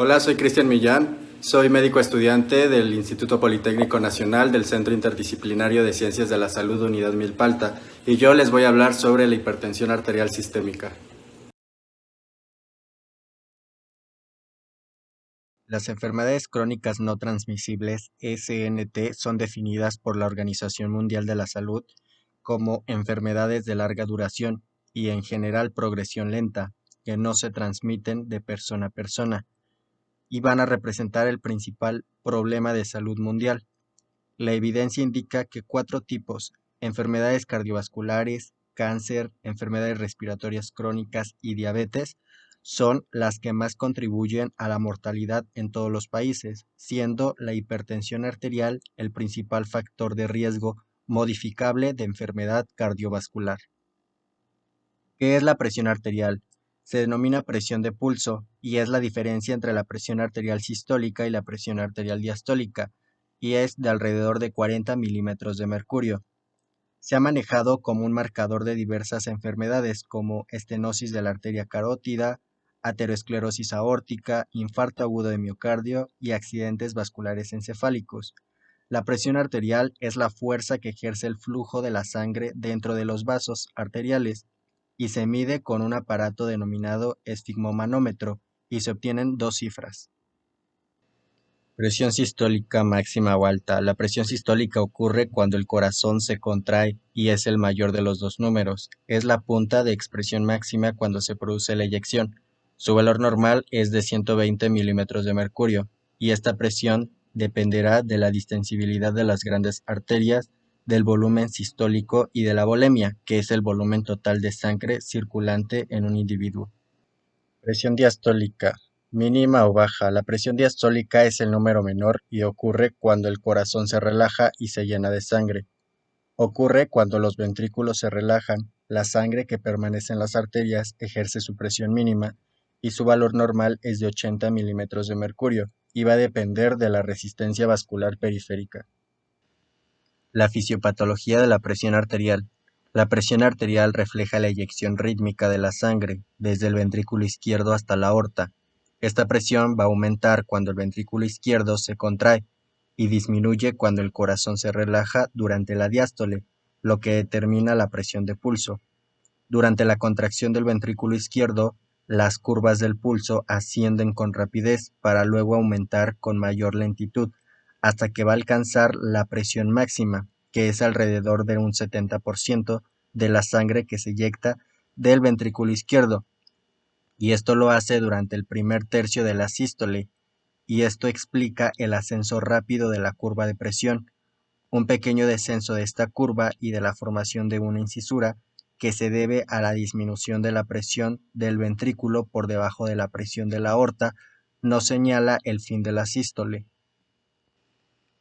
Hola, soy Cristian Millán, soy médico estudiante del Instituto Politécnico Nacional del Centro Interdisciplinario de Ciencias de la Salud Unidad Milpalta y yo les voy a hablar sobre la hipertensión arterial sistémica. Las enfermedades crónicas no transmisibles, SNT, son definidas por la Organización Mundial de la Salud como enfermedades de larga duración y en general progresión lenta, que no se transmiten de persona a persona y van a representar el principal problema de salud mundial. La evidencia indica que 4 tipos, enfermedades cardiovasculares, cáncer, enfermedades respiratorias crónicas y diabetes, son las que más contribuyen a la mortalidad en todos los países, siendo la hipertensión arterial el principal factor de riesgo modificable de enfermedad cardiovascular. ¿Qué es la presión arterial? Se denomina presión de pulso y es la diferencia entre la presión arterial sistólica y la presión arterial diastólica, y es de alrededor de 40 milímetros de mercurio. Se ha manejado como un marcador de diversas enfermedades como estenosis de la arteria carótida, aterosclerosis aórtica, infarto agudo de miocardio y accidentes vasculares encefálicos. La presión arterial es la fuerza que ejerce el flujo de la sangre dentro de los vasos arteriales y se mide con un aparato denominado esfigmomanómetro y se obtienen 2 cifras. Presión sistólica máxima o alta. La presión sistólica ocurre cuando el corazón se contrae y es el mayor de los dos números. Es la punta de expresión máxima cuando se produce la eyección. Su valor normal es de 120 milímetros de mercurio y esta presión dependerá de la distensibilidad de las grandes arterias, del volumen sistólico y de la volemia, que es el volumen total de sangre circulante en un individuo. Presión diastólica, mínima o baja. La presión diastólica es el número menor y ocurre cuando el corazón se relaja y se llena de sangre. Ocurre cuando los ventrículos se relajan, la sangre que permanece en las arterias ejerce su presión mínima y su valor normal es de 80 milímetros de mercurio y va a depender de la resistencia vascular periférica. La fisiopatología de la presión arterial. La presión arterial refleja la eyección rítmica de la sangre desde el ventrículo izquierdo hasta la aorta. Esta presión va a aumentar cuando el ventrículo izquierdo se contrae y disminuye cuando el corazón se relaja durante la diástole, lo que determina la presión de pulso. Durante la contracción del ventrículo izquierdo, las curvas del pulso ascienden con rapidez para luego aumentar con mayor lentitud, hasta que va a alcanzar la presión máxima, que es alrededor de un 70% de la sangre que se eyecta del ventrículo izquierdo, y esto lo hace durante el primer tercio de la sístole, y esto explica el ascenso rápido de la curva de presión, un pequeño descenso de esta curva y de la formación de una incisura que se debe a la disminución de la presión del ventrículo por debajo de la presión de la aorta, no señala el fin de la sístole.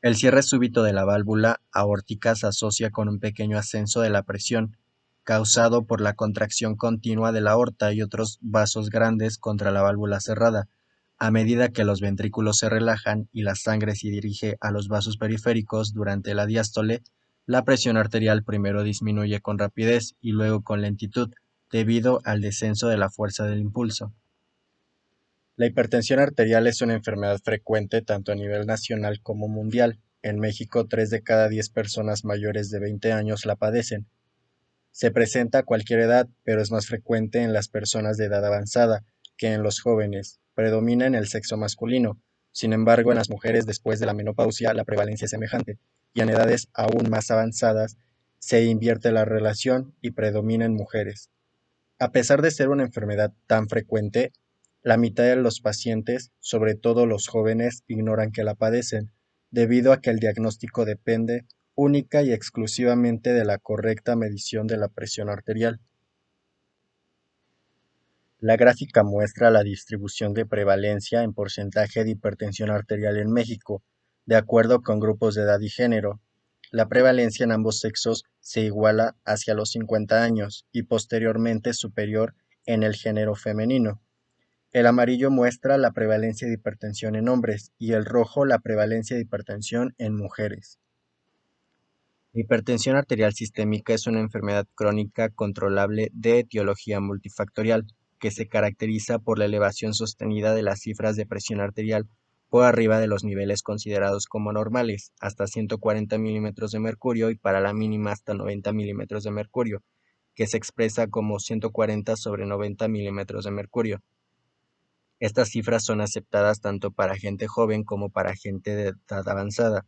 El cierre súbito de la válvula aórtica se asocia con un pequeño ascenso de la presión, causado por la contracción continua de la aorta y otros vasos grandes contra la válvula cerrada. A medida que los ventrículos se relajan y la sangre se dirige a los vasos periféricos durante la diástole, la presión arterial primero disminuye con rapidez y luego con lentitud, debido al descenso de la fuerza del impulso. La hipertensión arterial es una enfermedad frecuente tanto a nivel nacional como mundial. En México, 3 de cada 10 personas mayores de 20 años la padecen. Se presenta a cualquier edad, pero es más frecuente en las personas de edad avanzada que en los jóvenes. Predomina en el sexo masculino. Sin embargo, en las mujeres después de la menopausia la prevalencia es semejante, y en edades aún más avanzadas se invierte la relación y predomina en mujeres. A pesar de ser una enfermedad tan frecuente, la mitad de los pacientes, sobre todo los jóvenes, ignoran que la padecen, debido a que el diagnóstico depende única y exclusivamente de la correcta medición de la presión arterial. La gráfica muestra la distribución de prevalencia en porcentaje de hipertensión arterial en México, de acuerdo con grupos de edad y género. La prevalencia en ambos sexos se iguala hacia los 50 años y posteriormente superior en el género femenino. El amarillo muestra la prevalencia de hipertensión en hombres y el rojo la prevalencia de hipertensión en mujeres. La hipertensión arterial sistémica es una enfermedad crónica controlable de etiología multifactorial. que se caracteriza por la elevación sostenida de las cifras de presión arterial por arriba de los niveles considerados como normales, hasta 140 milímetros de mercurio y para la mínima hasta 90 milímetros de mercurio, que se expresa como 140 sobre 90 milímetros de mercurio. Estas cifras son aceptadas tanto para gente joven como para gente de edad avanzada.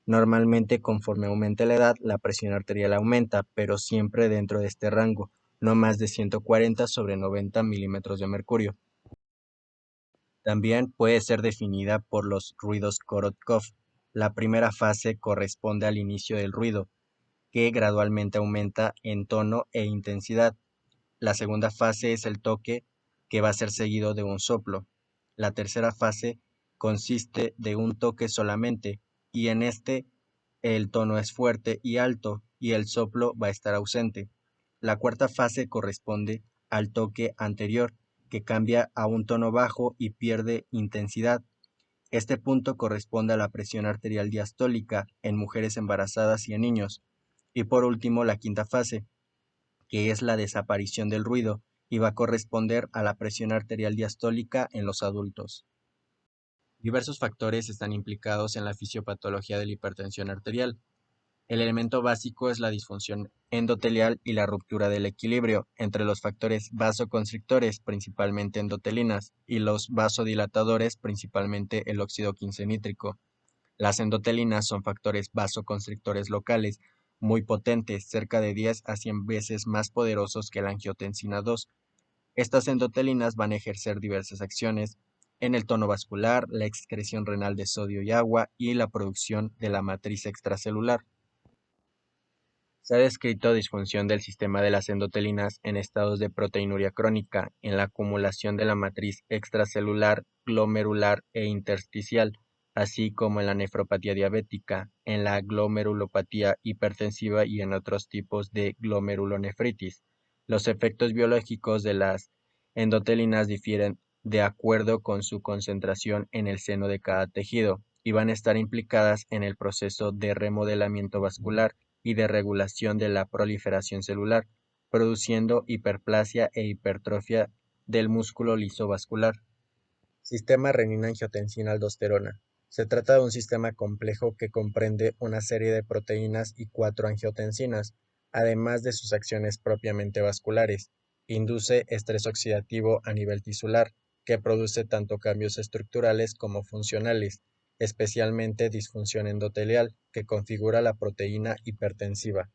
Normalmente, conforme aumenta la edad, la presión arterial aumenta, pero siempre dentro de este rango, no más de 140 sobre 90 milímetros de mercurio. También puede ser definida por los ruidos Korotkov. La primera fase corresponde al inicio del ruido, que gradualmente aumenta en tono e intensidad. La segunda fase es el toque, que va a ser seguido de un soplo. La tercera fase consiste de un toque solamente, y en este el tono es fuerte y alto, y el soplo va a estar ausente. La cuarta fase corresponde al toque anterior, que cambia a un tono bajo y pierde intensidad. Este punto corresponde a la presión arterial diastólica en mujeres embarazadas y en niños. Y por último, la quinta fase, que es la desaparición del ruido, y va a corresponder a la presión arterial diastólica en los adultos. Diversos factores están implicados en la fisiopatología de la hipertensión arterial. El elemento básico es la disfunción endotelial y la ruptura del equilibrio entre los factores vasoconstrictores, principalmente endotelinas, y los vasodilatadores, principalmente el óxido quince nítrico. Las endotelinas son factores vasoconstrictores locales muy potentes, cerca de 10 a 100 veces más poderosos que la angiotensina 2. Estas endotelinas van a ejercer diversas acciones en el tono vascular, la excreción renal de sodio y agua y la producción de la matriz extracelular. Se ha descrito disfunción del sistema de las endotelinas en estados de proteinuria crónica, en la acumulación de la matriz extracelular, glomerular e intersticial, así como en la nefropatía diabética, en la glomerulopatía hipertensiva y en otros tipos de glomerulonefritis. Los efectos biológicos de las endotelinas difieren de acuerdo con su concentración en el seno de cada tejido y van a estar implicadas en el proceso de remodelamiento vascular y de regulación de la proliferación celular, produciendo hiperplasia e hipertrofia del músculo liso vascular. Sistema renina-angiotensina-aldosterona. Se trata de un sistema complejo que comprende una serie de proteínas y cuatro angiotensinas, además de sus acciones propiamente vasculares. Induce estrés oxidativo a nivel tisular, que produce tanto cambios estructurales como funcionales, especialmente disfunción endotelial, que configura la proteína hipertensiva.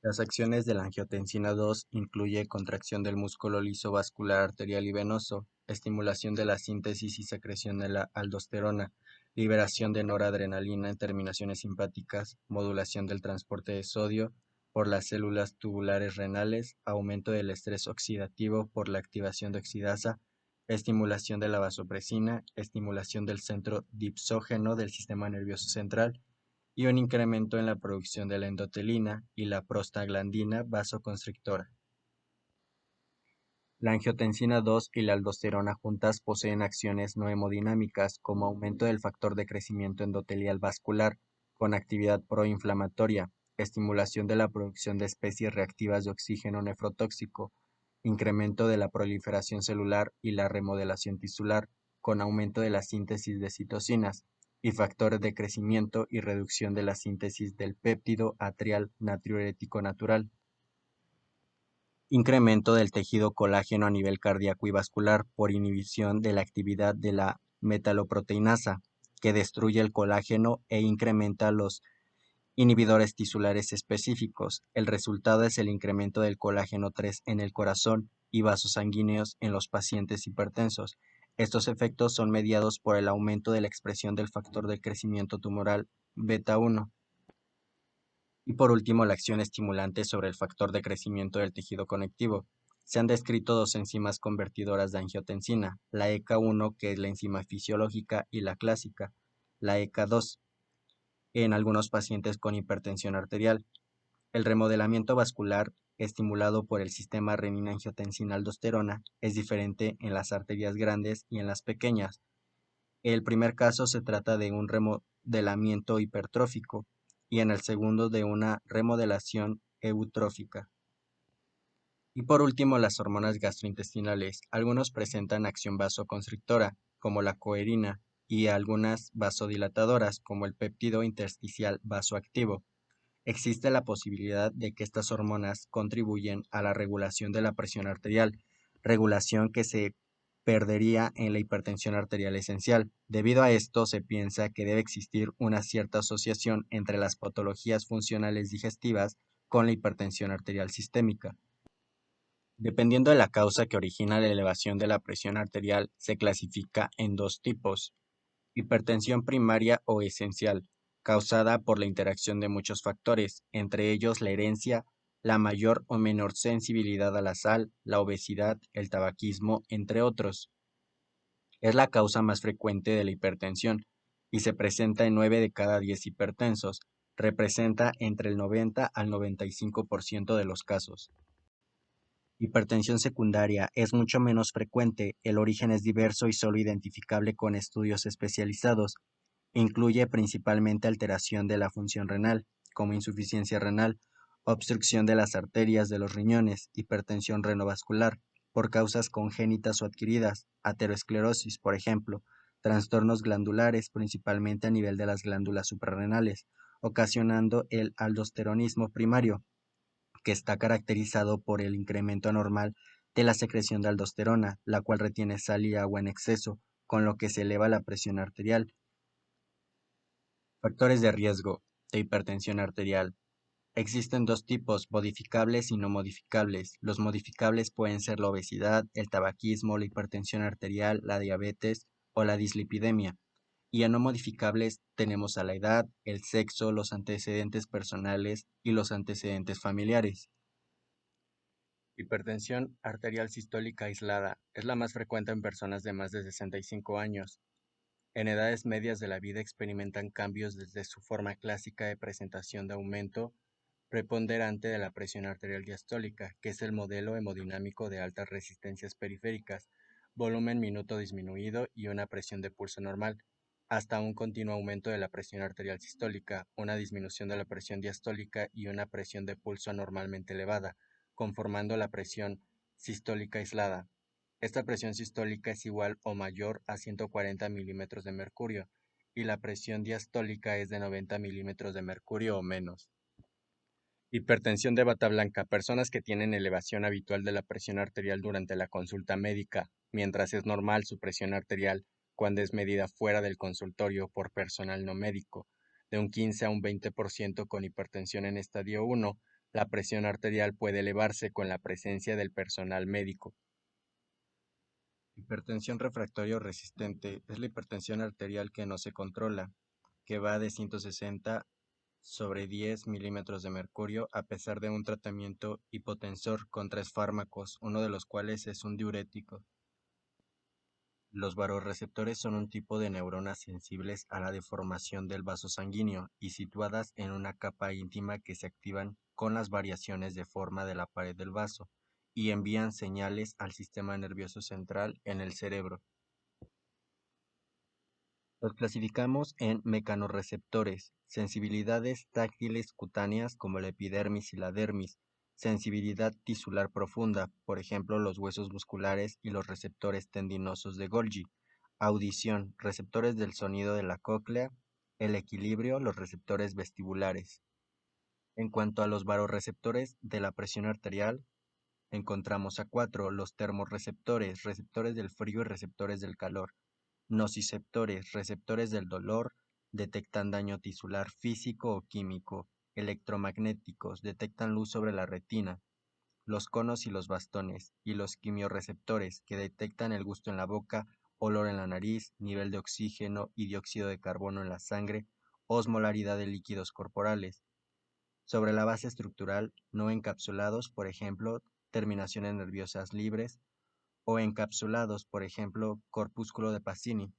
Las acciones de la angiotensina 2 incluye contracción del músculo liso vascular arterial y venoso, estimulación de la síntesis y secreción de la aldosterona, liberación de noradrenalina en terminaciones simpáticas, modulación del transporte de sodio por las células tubulares renales, aumento del estrés oxidativo por la activación de oxidasa, estimulación de la vasopresina, estimulación del centro dipsógeno del sistema nervioso central, y un incremento en la producción de la endotelina y la prostaglandina vasoconstrictora. La angiotensina 2 y la aldosterona juntas poseen acciones no hemodinámicas como aumento del factor de crecimiento endotelial vascular con actividad proinflamatoria, estimulación de la producción de especies reactivas de oxígeno nefrotóxico, incremento de la proliferación celular y la remodelación tisular con aumento de la síntesis de citocinas y factores de crecimiento y reducción de la síntesis del péptido atrial natriurético natural. Incremento del tejido colágeno a nivel cardíaco y vascular por inhibición de la actividad de la metaloproteinasa, que destruye el colágeno e incrementa los inhibidores tisulares específicos. El resultado es el incremento del colágeno 3 en el corazón y vasos sanguíneos en los pacientes hipertensos. Estos efectos son mediados por el aumento de la expresión del factor de crecimiento tumoral beta 1. Y por último, la acción estimulante sobre el factor de crecimiento del tejido conectivo. Se han descrito dos enzimas convertidoras de angiotensina, la ECA1, que es la enzima fisiológica, y la clásica, la ECA2, en algunos pacientes con hipertensión arterial. El remodelamiento vascular estimulado por el sistema renina-angiotensina-aldosterona es diferente en las arterias grandes y en las pequeñas. En el primer caso se trata de un remodelamiento hipertrófico y en el segundo de una remodelación eutrófica. Y por último, las hormonas gastrointestinales. Algunos presentan acción vasoconstrictora, como la coerina, y algunas vasodilatadoras, como el péptido intersticial vasoactivo. Existe la posibilidad de que estas hormonas contribuyen a la regulación de la presión arterial, regulación que se perdería en la hipertensión arterial esencial. Debido a esto, se piensa que debe existir una cierta asociación entre las patologías funcionales digestivas con la hipertensión arterial sistémica. Dependiendo de la causa que origina la elevación de la presión arterial, se clasifica en dos tipos: hipertensión primaria o esencial, causada por la interacción de muchos factores, entre ellos la herencia, la mayor o menor sensibilidad a la sal, la obesidad, el tabaquismo, entre otros. Es la causa más frecuente de la hipertensión y se presenta en 9 de cada 10 hipertensos. Representa entre el 90 al 95% de los casos. Hipertensión secundaria es mucho menos frecuente, el origen es diverso y solo identificable con estudios especializados. Incluye principalmente alteración de la función renal, como insuficiencia renal, obstrucción de las arterias de los riñones, hipertensión renovascular, por causas congénitas o adquiridas, aterosclerosis, por ejemplo, trastornos glandulares, principalmente a nivel de las glándulas suprarrenales, ocasionando el aldosteronismo primario, que está caracterizado por el incremento anormal de la secreción de aldosterona, la cual retiene sal y agua en exceso, con lo que se eleva la presión arterial. Factores de riesgo de hipertensión arterial. Existen dos tipos: modificables y no modificables. Los modificables pueden ser la obesidad, el tabaquismo, la hipertensión arterial, la diabetes o la dislipidemia. Y a no modificables tenemos a la edad, el sexo, los antecedentes personales y los antecedentes familiares. Hipertensión arterial sistólica aislada es la más frecuente en personas de más de 65 años. En edades medias de la vida experimentan cambios desde su forma clásica de presentación de aumento preponderante de la presión arterial diastólica, que es el modelo hemodinámico de altas resistencias periféricas, volumen minuto disminuido y una presión de pulso normal, hasta un continuo aumento de la presión arterial sistólica, una disminución de la presión diastólica y una presión de pulso anormalmente elevada, conformando la presión sistólica aislada. Esta presión sistólica es igual o mayor a 140 milímetros de mercurio y la presión diastólica es de 90 milímetros de mercurio o menos. Hipertensión de bata blanca: personas que tienen elevación habitual de la presión arterial durante la consulta médica, mientras es normal su presión arterial cuando es medida fuera del consultorio por personal no médico. De un 15 a un 20% con hipertensión en estadio 1, la presión arterial puede elevarse con la presencia del personal médico. Hipertensión refractaria o resistente es la hipertensión arterial que no se controla, que va de 160 sobre 10 milímetros de mercurio a pesar de un tratamiento hipotensor con 3 fármacos, uno de los cuales es un diurético. Los varorreceptores son un tipo de neuronas sensibles a la deformación del vaso sanguíneo y situadas en una capa íntima que se activan con las variaciones de forma de la pared del vaso y envían señales al sistema nervioso central en el cerebro. Los clasificamos en mecanorreceptores: sensibilidades táctiles cutáneas como la epidermis y la dermis, sensibilidad tisular profunda, por ejemplo los huesos musculares y los receptores tendinosos de Golgi; audición, receptores del sonido de la cóclea; el equilibrio, los receptores vestibulares. En cuanto a los varorreceptores de la presión arterial, encontramos a cuatro: los termorreceptores, receptores del frío y receptores del calor; nociceptores, receptores del dolor, detectan daño tisular físico o químico; electromagnéticos, detectan luz sobre la retina; los conos y los bastones; y los quimiorreceptores, que detectan el gusto en la boca, olor en la nariz, nivel de oxígeno y dióxido de carbono en la sangre, osmolaridad de líquidos corporales. Sobre la base estructural, no encapsulados, por ejemplo, terminaciones nerviosas libres, o encapsulados, por ejemplo, corpúsculo de Pacini.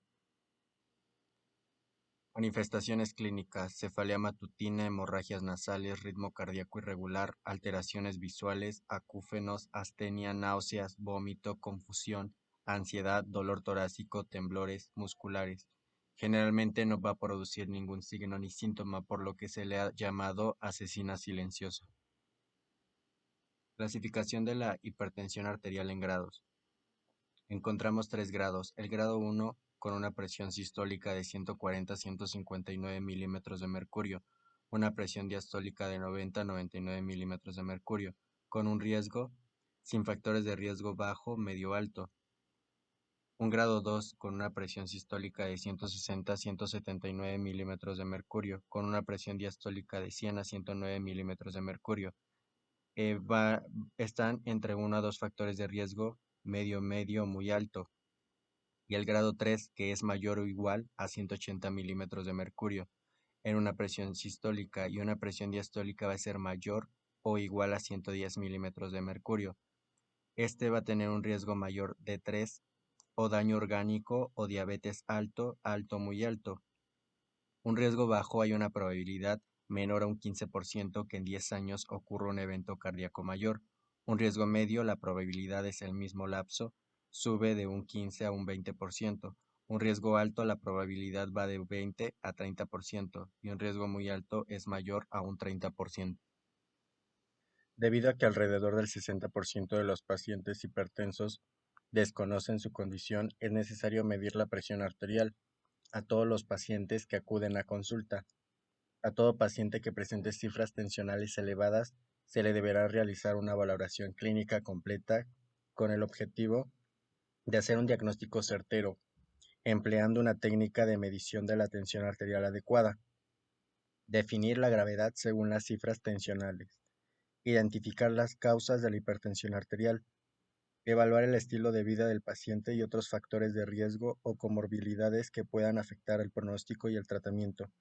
Manifestaciones clínicas: cefalea matutina, hemorragias nasales, ritmo cardíaco irregular, alteraciones visuales, acúfenos, astenia, náuseas, vómito, confusión, ansiedad, dolor torácico, temblores musculares. Generalmente no va a producir ningún signo ni síntoma, por lo que se le ha llamado asesina silenciosa. Clasificación de la hipertensión arterial en grados. Encontramos tres grados. El grado 1 con una presión sistólica de 140 a 159 milímetros de mercurio, una presión diastólica de 90 a 99 milímetros de mercurio, con un riesgo sin factores de riesgo bajo, medio, alto. Un grado 2 con una presión sistólica de 160 a 179 milímetros de mercurio, con una presión diastólica de 100 a 109 milímetros de mercurio. Eh, va- Están entre 1 a 2 factores de riesgo, medio, medio, muy alto. Y el grado 3, que es mayor o igual a 180 milímetros de mercurio, en una presión sistólica, y una presión diastólica va a ser mayor o igual a 110 milímetros de mercurio. Este va a tener un riesgo mayor de 3, o daño orgánico, o diabetes alto, alto, muy alto. Un riesgo bajo, hay una probabilidad menor a un 15% que en 10 años ocurra un evento cardíaco mayor. Un riesgo medio, la probabilidad es el mismo lapso, sube de un 15 a un 20%. Un riesgo alto, la probabilidad va de 20 a 30%, y un riesgo muy alto es mayor a un 30%. Debido a que alrededor del 60% de los pacientes hipertensos desconocen su condición, es necesario medir la presión arterial a todos los pacientes que acuden a consulta. A todo paciente que presente cifras tensionales elevadas, se le deberá realizar una valoración clínica completa con el objetivo de hacer un diagnóstico certero, empleando una técnica de medición de la tensión arterial adecuada, definir la gravedad según las cifras tensionales, identificar las causas de la hipertensión arterial, evaluar el estilo de vida del paciente y otros factores de riesgo o comorbilidades que puedan afectar el pronóstico y el tratamiento.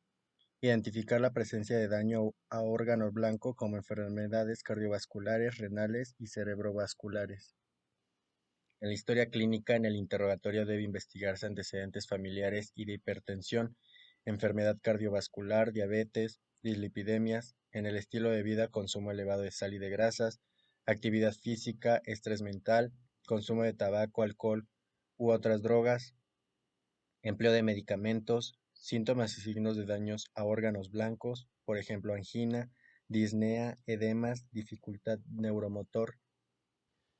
Identificar la presencia de daño a órgano blanco como enfermedades cardiovasculares, renales y cerebrovasculares. En la historia clínica, en el interrogatorio debe investigarse antecedentes familiares y de hipertensión, enfermedad cardiovascular, diabetes, dislipidemias, en el estilo de vida, consumo elevado de sal y de grasas, actividad física, estrés mental, consumo de tabaco, alcohol u otras drogas, empleo de medicamentos, síntomas y signos de daños a órganos blancos, por ejemplo angina, disnea, edemas, dificultad neuromotor.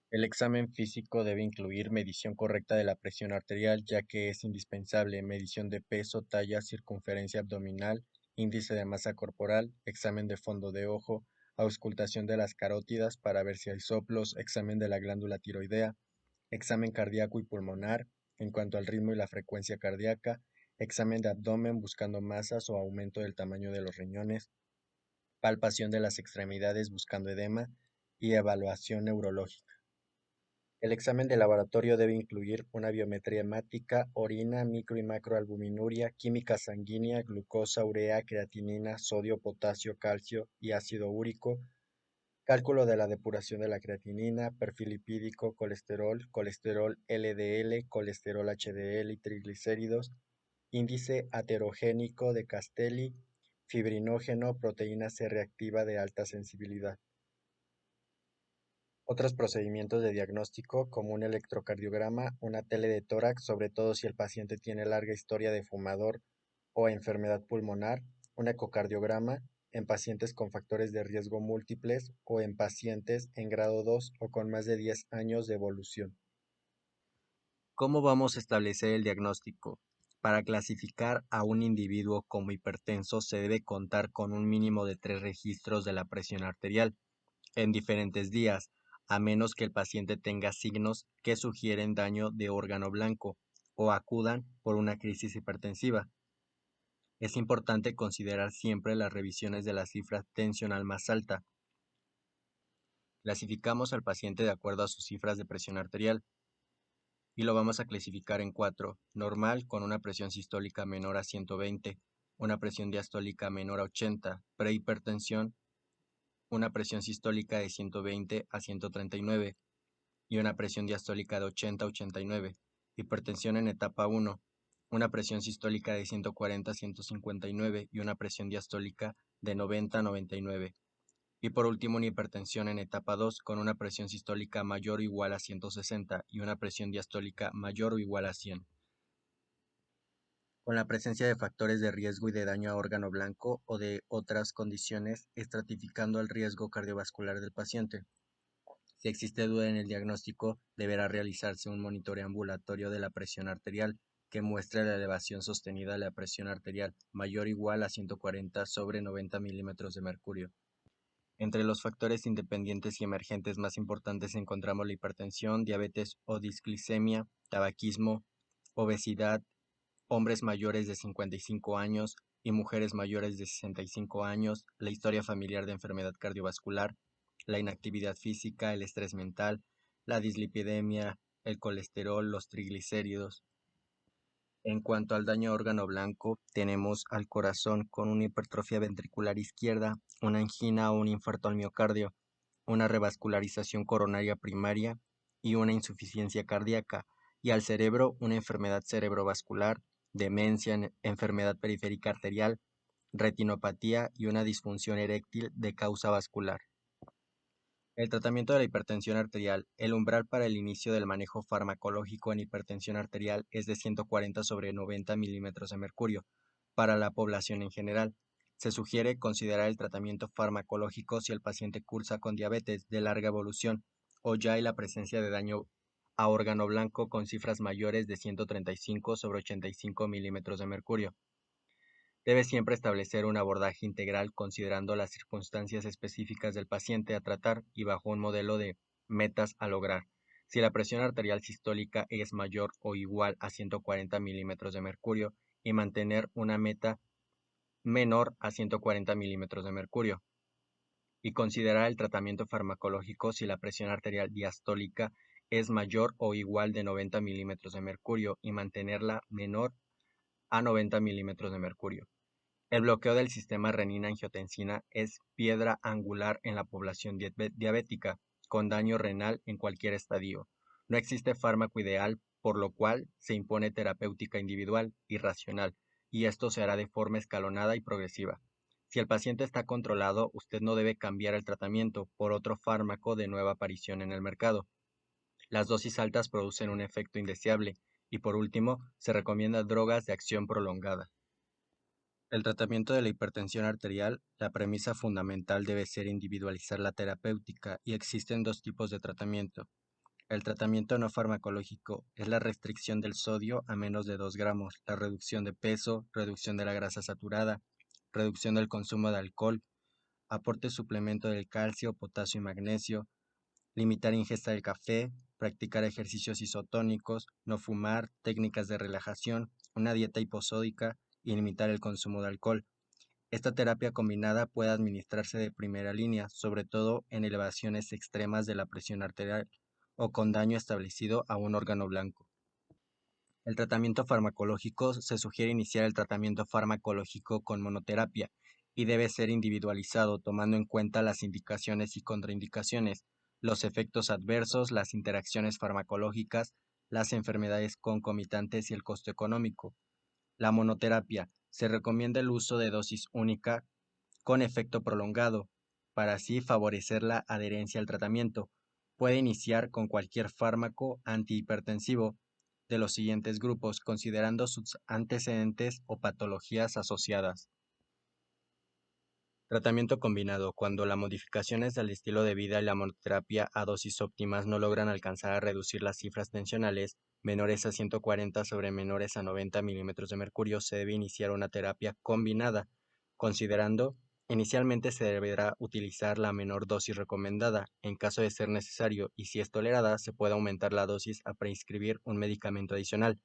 El examen físico debe incluir medición correcta de la presión arterial, ya que es indispensable medición de peso, talla, circunferencia abdominal, índice de masa corporal, examen de fondo de ojo, auscultación de las carótidas para ver si hay soplos, examen de la glándula tiroidea, examen cardíaco y pulmonar en cuanto al ritmo y la frecuencia cardíaca, examen de abdomen buscando masas o aumento del tamaño de los riñones, palpación de las extremidades buscando edema y evaluación neurológica. El examen de laboratorio debe incluir una biometría hemática, orina, micro y macroalbuminuria, química sanguínea, glucosa, urea, creatinina, sodio, potasio, calcio y ácido úrico, cálculo de la depuración de la creatinina, perfil lipídico, colesterol, colesterol LDL, colesterol HDL y triglicéridos, índice aterogénico de Castelli, fibrinógeno, proteína C reactiva de alta sensibilidad. Otros procedimientos de diagnóstico, como un electrocardiograma, una tele de tórax, sobre todo si el paciente tiene larga historia de fumador o enfermedad pulmonar, un ecocardiograma en pacientes con factores de riesgo múltiples o en pacientes en grado 2 o con más de 10 años de evolución. ¿Cómo vamos a establecer el diagnóstico? Para clasificar a un individuo como hipertenso se debe contar con un mínimo de 3 registros de la presión arterial en diferentes días, a menos que el paciente tenga signos que sugieren daño de órgano blanco o acudan por una crisis hipertensiva. Es importante considerar siempre las revisiones de la cifra tensional más alta. Clasificamos al paciente de acuerdo a sus cifras de presión arterial y lo vamos a clasificar en 4: normal con una presión sistólica menor a 120, una presión diastólica menor a 80, prehipertensión, una presión sistólica de 120 a 139 y una presión diastólica de 80 a 89, hipertensión en etapa 1, una presión sistólica de 140 a 159 y una presión diastólica de 90 a 99. Y por último, una hipertensión en etapa 2 con una presión sistólica mayor o igual a 160 y una presión diastólica mayor o igual a 100. Con la presencia de factores de riesgo y de daño a órgano blanco o de otras condiciones, estratificando el riesgo cardiovascular del paciente. Si existe duda en el diagnóstico, deberá realizarse un monitoreo ambulatorio de la presión arterial que muestre la elevación sostenida de la presión arterial mayor o igual a 140 sobre 90 milímetros de mercurio. Entre los factores independientes y emergentes más importantes encontramos la hipertensión, diabetes o disglicemia, tabaquismo, obesidad, hombres mayores de 55 años y mujeres mayores de 65 años, la historia familiar de enfermedad cardiovascular, la inactividad física, el estrés mental, la dislipidemia, el colesterol, los triglicéridos. En cuanto al daño a órgano blanco, tenemos al corazón con una hipertrofia ventricular izquierda, una angina o un infarto al miocardio, una revascularización coronaria primaria y una insuficiencia cardíaca, y al cerebro una enfermedad cerebrovascular, demencia, enfermedad periférica arterial, retinopatía y una disfunción eréctil de causa vascular. El tratamiento de la hipertensión arterial. El umbral para el inicio del manejo farmacológico en hipertensión arterial es de 140 sobre 90 milímetros de mercurio para la población en general. Se sugiere considerar el tratamiento farmacológico si el paciente cursa con diabetes de larga evolución o ya hay la presencia de daño a órgano blanco con cifras mayores de 135 sobre 85 milímetros de mercurio. Debe siempre establecer un abordaje integral considerando las circunstancias específicas del paciente a tratar y bajo un modelo de metas a lograr. Si la presión arterial sistólica es mayor o igual a 140 milímetros de mercurio y mantener una meta menor a 140 milímetros de mercurio. Y considerar el tratamiento farmacológico si la presión arterial diastólica es mayor o igual de 90 milímetros de mercurio y mantenerla menor a 90 milímetros de mercurio. El bloqueo del sistema renina-angiotensina es piedra angular en la población diabética, con daño renal en cualquier estadio. No existe fármaco ideal, por lo cual se impone terapéutica individual y racional, y esto se hará de forma escalonada y progresiva. Si el paciente está controlado, usted no debe cambiar el tratamiento por otro fármaco de nueva aparición en el mercado. Las dosis altas producen un efecto indeseable, y por último, se recomiendan drogas de acción prolongada. El tratamiento de la hipertensión arterial, la premisa fundamental debe ser individualizar la terapéutica y existen dos tipos de tratamiento. El tratamiento no farmacológico es la restricción del sodio a menos de 2 gramos, la reducción de peso, reducción de la grasa saturada, reducción del consumo de alcohol, aporte suplemento del calcio, potasio y magnesio, limitar ingesta del café, practicar ejercicios isotónicos, no fumar, técnicas de relajación, una dieta hiposódica y limitar el consumo de alcohol. Esta terapia combinada puede administrarse de primera línea, sobre todo en elevaciones extremas de la presión arterial o con daño establecido a un órgano blanco. El tratamiento farmacológico se sugiere iniciar el tratamiento farmacológico con monoterapia y debe ser individualizado tomando en cuenta las indicaciones y contraindicaciones, los efectos adversos, las interacciones farmacológicas, las enfermedades concomitantes y el costo económico. La monoterapia. Se recomienda el uso de dosis única con efecto prolongado, para así favorecer la adherencia al tratamiento. Puede iniciar con cualquier fármaco antihipertensivo de los siguientes grupos, considerando sus antecedentes o patologías asociadas. Tratamiento combinado. Cuando las modificaciones del estilo de vida y la monoterapia a dosis óptimas no logran alcanzar a reducir las cifras tensionales menores a 140 sobre menores a 90 milímetros de mercurio, se debe iniciar una terapia combinada, considerando inicialmente se deberá utilizar la menor dosis recomendada. En caso de ser necesario y si es tolerada, se puede aumentar la dosis a prescribir un medicamento adicional.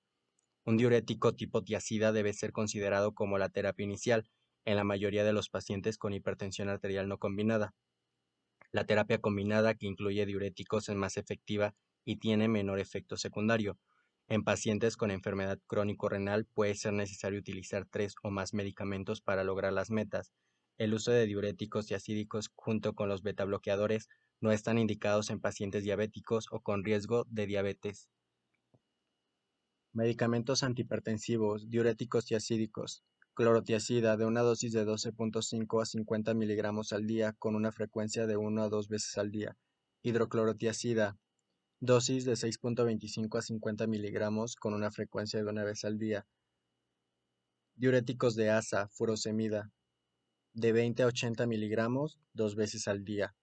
Un diurético tipo tiazida debe ser considerado como la terapia inicial en la mayoría de los pacientes con hipertensión arterial no combinada. La terapia combinada que incluye diuréticos es más efectiva y tiene menor efecto secundario. En pacientes con enfermedad crónico-renal puede ser necesario utilizar 3 o más medicamentos para lograr las metas. El uso de diuréticos tiazídicos junto con los betabloqueadores no están indicados en pacientes diabéticos o con riesgo de diabetes. Medicamentos antihipertensivos, diuréticos tiazídicos. Clorotiazida de una dosis de 12.5 a 50 miligramos al día con una frecuencia de 1 a 2 veces al día. Hidroclorotiazida, dosis de 6.25 a 50 miligramos con una frecuencia de una vez al día. Diuréticos de asa, furosemida, de 20 a 80 miligramos 2 veces al día.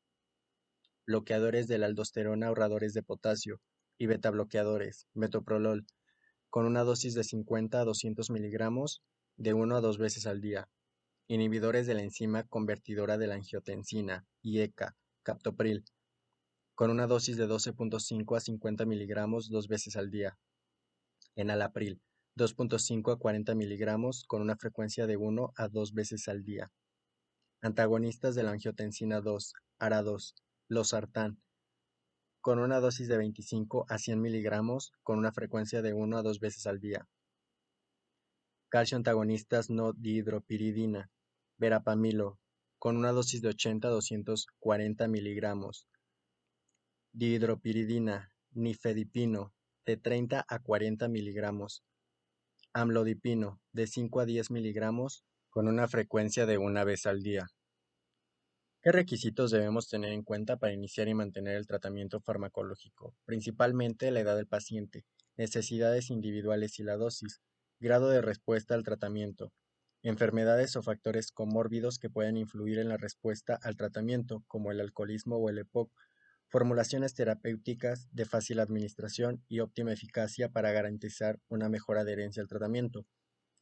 bloqueadores de la aldosterona ahorradores de potasio y betabloqueadores, metoprolol, con una dosis de 50 a 200 miligramos de 1 a 2 veces al día. Inhibidores de la enzima convertidora de la angiotensina, IECA, captopril, con una dosis de 12.5 a 50 miligramos 2 veces al día. Enalapril, 2.5 a 40 miligramos con una frecuencia de 1 a 2 veces al día. Antagonistas de la angiotensina 2, ARA2, losartán, con una dosis de 25 a 100 miligramos con una frecuencia de 1 a 2 veces al día. Calcio antagonistas no dihidropiridina, verapamilo, con una dosis de 80 a 240 miligramos. Dihidropiridina, nifedipino, de 30 a 40 miligramos. Amlodipino, de 5 a 10 miligramos, con una frecuencia de 1 vez al día. ¿Qué requisitos debemos tener en cuenta para iniciar y mantener el tratamiento farmacológico? Principalmente la edad del paciente, necesidades individuales y la dosis, grado de respuesta al tratamiento, enfermedades o factores comórbidos que pueden influir en la respuesta al tratamiento, como el alcoholismo o el EPOC, formulaciones terapéuticas de fácil administración y óptima eficacia para garantizar una mejor adherencia al tratamiento.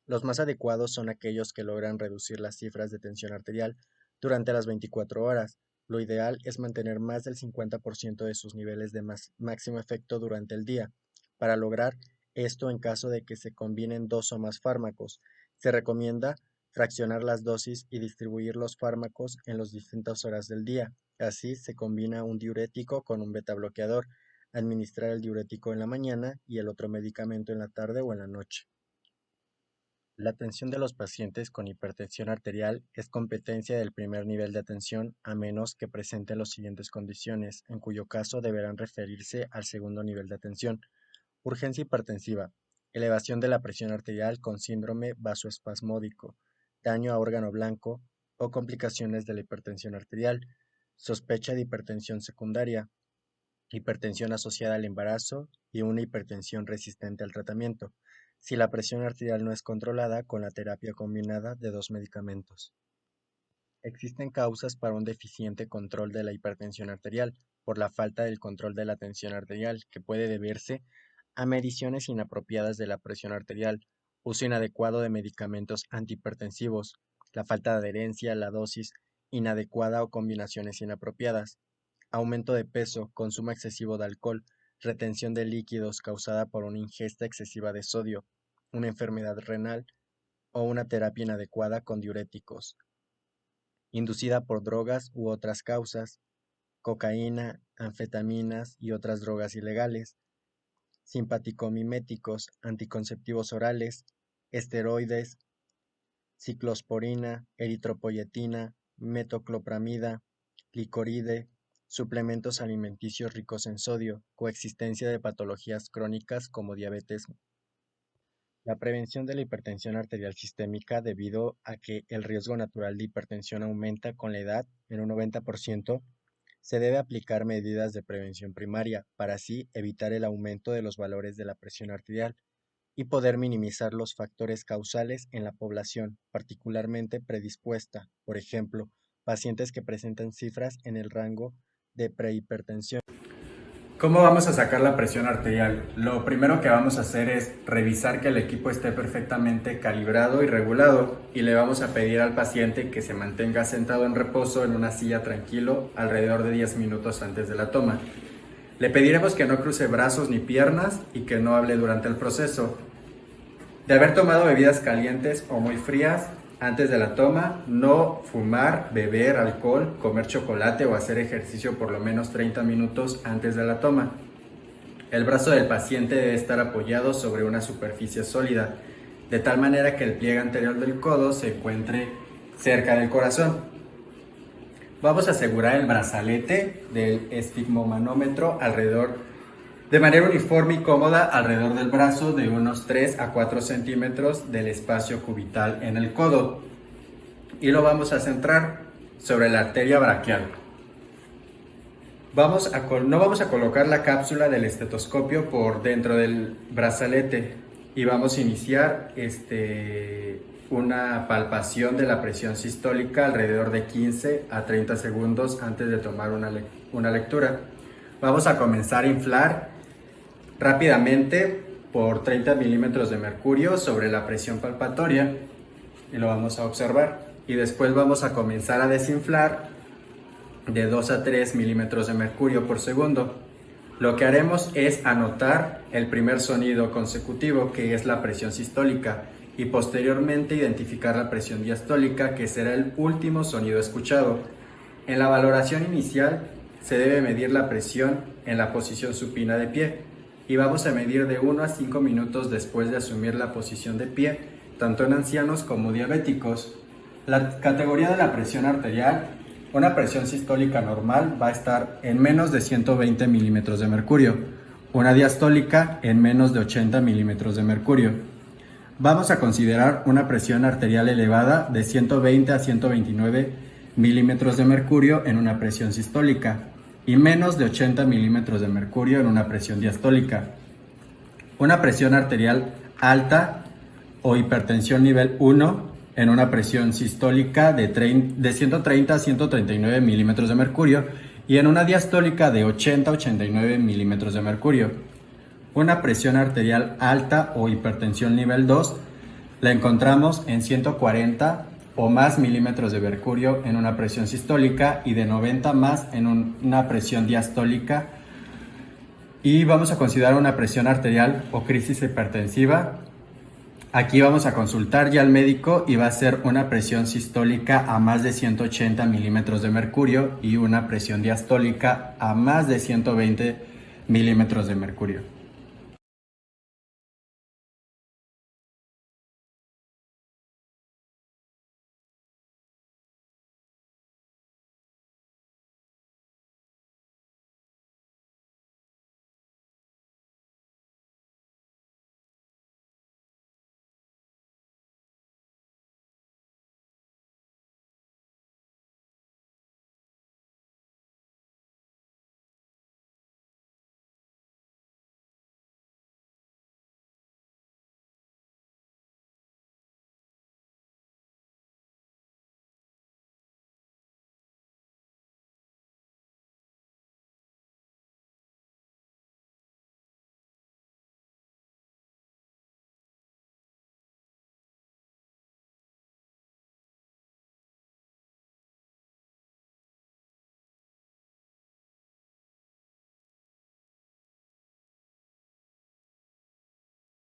Los más adecuados son aquellos que logran reducir las cifras de tensión arterial durante las 24 horas. Lo ideal es mantener más del 50% de sus niveles de máximo efecto durante el día. Para lograr esto, en caso de que se combinen 2 o más fármacos, se recomienda fraccionar las dosis y distribuir los fármacos en las distintas horas del día. Así se combina un diurético con un betabloqueador, administrar el diurético en la mañana y el otro medicamento en la tarde o en la noche. La atención de los pacientes con hipertensión arterial es competencia del primer nivel de atención a menos que presenten las siguientes condiciones, en cuyo caso deberán referirse al segundo nivel de atención. Urgencia hipertensiva, elevación de la presión arterial con síndrome vasoespasmódico, daño a órgano blanco o complicaciones de la hipertensión arterial, sospecha de hipertensión secundaria, hipertensión asociada al embarazo y una hipertensión resistente al tratamiento, si la presión arterial no es controlada con la terapia combinada de 2 medicamentos. Existen causas para un deficiente control de la hipertensión arterial por la falta del control de la tensión arterial, que puede deberse a mediciones inapropiadas de la presión arterial, uso inadecuado de medicamentos antihipertensivos, la falta de adherencia a la dosis inadecuada o combinaciones inapropiadas, aumento de peso, consumo excesivo de alcohol, retención de líquidos causada por una ingesta excesiva de sodio, una enfermedad renal o una terapia inadecuada con diuréticos, inducida por drogas u otras causas, cocaína, anfetaminas y otras drogas ilegales, simpaticomiméticos, anticonceptivos orales, esteroides, ciclosporina, eritropoyetina, metoclopramida, licoride, suplementos alimenticios ricos en sodio, coexistencia de patologías crónicas como diabetes. La prevención de la hipertensión arterial sistémica debido a que el riesgo natural de hipertensión aumenta con la edad en un 90%, se debe aplicar medidas de prevención primaria para así evitar el aumento de los valores de la presión arterial y poder minimizar los factores causales en la población particularmente predispuesta, por ejemplo, pacientes que presentan cifras en el rango de prehipertensión. ¿Cómo vamos a sacar la presión arterial? Lo primero que vamos a hacer es revisar que el equipo esté perfectamente calibrado y regulado y le vamos a pedir al paciente que se mantenga sentado en reposo en una silla tranquilo alrededor de 10 minutos antes de la toma. Le pediremos que no cruce brazos ni piernas y que no hable durante el proceso. De haber tomado bebidas calientes o muy frías antes de la toma, no fumar, beber alcohol, comer chocolate o hacer ejercicio por lo menos 30 minutos antes de la toma. El brazo del paciente debe estar apoyado sobre una superficie sólida, de tal manera que el pliegue anterior del codo se encuentre cerca del corazón. Vamos a asegurar el brazalete del esfigmomanómetro de manera uniforme y cómoda alrededor del brazo de unos 3 a 4 centímetros del espacio cubital en el codo. Y lo vamos a centrar sobre la arteria braquial. No vamos a colocar la cápsula del estetoscopio por dentro del brazalete. y vamos a iniciar una palpación de la presión sistólica alrededor de 15 a 30 segundos antes de tomar una lectura. Vamos a comenzar a inflar rápidamente por 30 milímetros de mercurio sobre la presión palpatoria y lo vamos a observar. Y después vamos a comenzar a desinflar de 2 a 3 milímetros de mercurio por segundo. Lo que haremos es anotar el primer sonido consecutivo, que es la presión sistólica, y posteriormente identificar la presión diastólica, que será el último sonido escuchado. En la valoración inicial se debe medir la presión en la posición supina de pie y vamos a medir de 1 a 5 minutos después de asumir la posición de pie, tanto en ancianos como diabéticos. La categoría de la presión arterial: una presión sistólica normal va a estar en menos de 120 milímetros de mercurio, una diastólica en menos de 80 milímetros de mercurio. Vamos a considerar una presión arterial elevada de 120 a 129 milímetros de mercurio en una presión sistólica y menos de 80 milímetros de mercurio en una presión diastólica. Una presión arterial alta o hipertensión nivel 1 en una presión sistólica de 130 a 139 milímetros de mercurio y en una diastólica de 80 a 89 milímetros de mercurio. Una presión arterial alta o hipertensión nivel 2 la encontramos en 140 o más milímetros de mercurio en una presión sistólica y de 90 más en una presión diastólica. Y vamos a considerar una presión arterial o crisis hipertensiva. Aquí vamos a consultar ya al médico y va a ser una presión sistólica a más de 180 milímetros de mercurio y una presión diastólica a más de 120 milímetros de mercurio.